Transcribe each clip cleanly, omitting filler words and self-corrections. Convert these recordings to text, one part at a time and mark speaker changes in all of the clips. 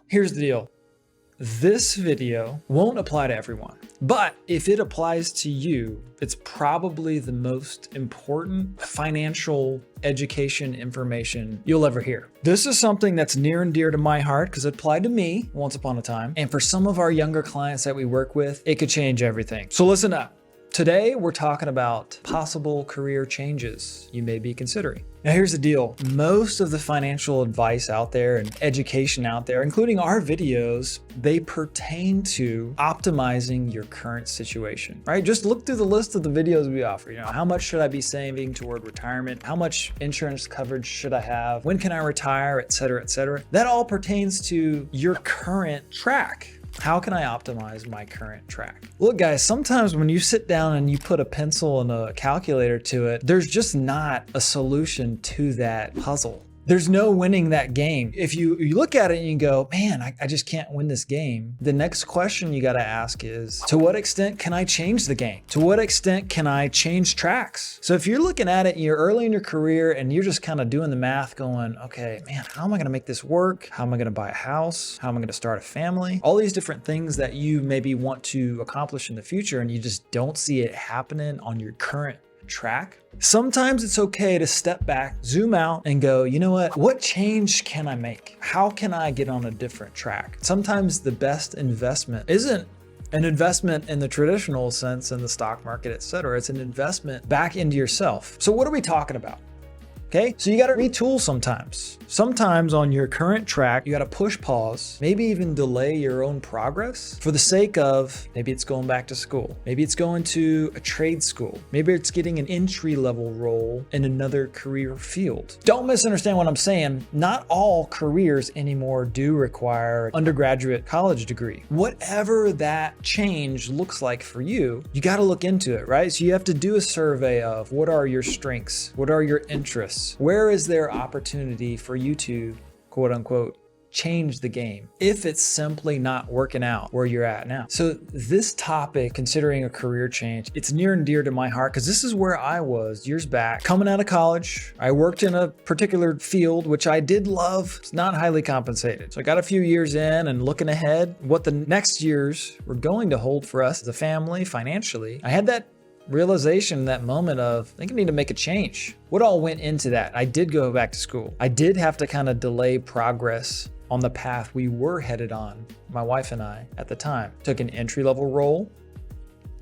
Speaker 1: Here's the deal. This video won't apply to everyone, but if it applies to you, it's probably the most important financial education information you'll ever hear. This is something that's near and dear to my heart because it applied to me once upon a time. And for some of our younger clients that we work with, it could change everything. So listen up. Today, we're talking about possible career changes you may be considering. Now, here's the deal. Most of the financial advice out there and education out there, including our videos, they pertain to optimizing your current situation, right? Just look through the list of the videos we offer. How much should I be saving toward retirement? How much insurance coverage should I have? When can I retire, et cetera, et cetera. That all pertains to your current track. How can I optimize my current track? Look, guys, sometimes when you sit down and you put a pencil and a calculator to it, there's just not a solution to that puzzle. There's no winning that game. If you look at it and you go, man, I just can't win this game. The next question you got to ask is, to what extent can I change the game? To what extent can I change tracks? So if you're looking at it, you're early in your career and you're just kind of doing the math going, okay, man, how am I going to make this work? How am I going to buy a house? How am I going to start a family? All these different things that you maybe want to accomplish in the future and you just don't see it happening on your current track. Sometimes it's okay to step back, zoom out and go, you know what change can I make? How can I get on a different track? Sometimes the best investment isn't an investment in the traditional sense in the stock market, et cetera. It's an investment back into yourself. So what are we talking about? Okay, so you got to retool sometimes. Sometimes on your current track, you got to push pause, maybe even delay your own progress for the sake of maybe it's going back to school. Maybe it's going to a trade school. Maybe it's getting an entry-level role in another career field. Don't misunderstand what I'm saying. Not all careers anymore do require an undergraduate college degree. Whatever that change looks like for you, you got to look into it, right? So you have to do a survey of what are your strengths? What are your interests? Where is there opportunity for you to, quote unquote, change the game if it's simply not working out where you're at now? So this topic, considering a career change, it's near and dear to my heart because this is where I was years back. Coming out of college, I worked in a particular field, which I did love. It's not highly compensated. So I got a few years in and looking ahead, what the next years were going to hold for us as a family financially. I had that realization, that moment of, I think I need to make a change. What all went into that? I did go back to school. I did have to kind of delay progress on the path we were headed on, my wife and I at the time. Took an entry-level role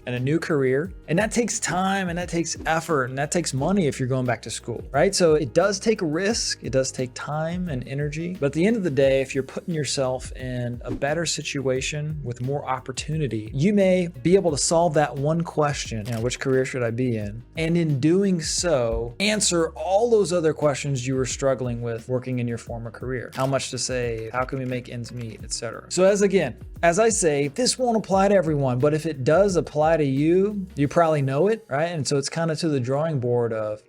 Speaker 1: and a new career. And that takes time and that takes effort and that takes money if you're going back to school, right? So it does take a risk. It does take time and energy. But at the end of the day, if you're putting yourself in a better situation with more opportunity, you may be able to solve that one question, which career should I be in? And in doing so, answer all those other questions you were struggling with working in your former career. How much to save? How can we make ends meet, etc. So as I say, this won't apply to everyone, but if it does apply to you, you probably know it, right? And so it's kind of to the drawing board of,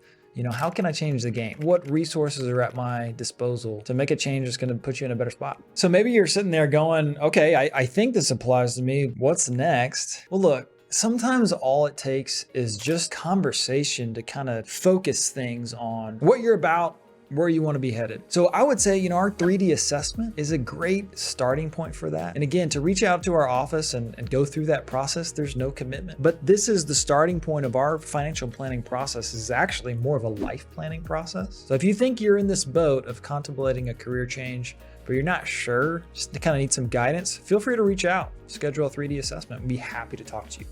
Speaker 1: how can I change the game? What resources are at my disposal to make a change that's going to put you in a better spot? So maybe you're sitting there going, okay, I think this applies to me. What's next? Well, look, sometimes all it takes is just conversation to kind of focus things on what you're about, where you want to be headed. So I would say, our 3D assessment is a great starting point for that. And again, to reach out to our office and go through that process, there's no commitment. But this is the starting point of our financial planning process. Is actually more of a life planning process. So if you think you're in this boat of contemplating a career change, but you're not sure, just kind of need some guidance, feel free to reach out, schedule a 3D assessment. We'd be happy to talk to you.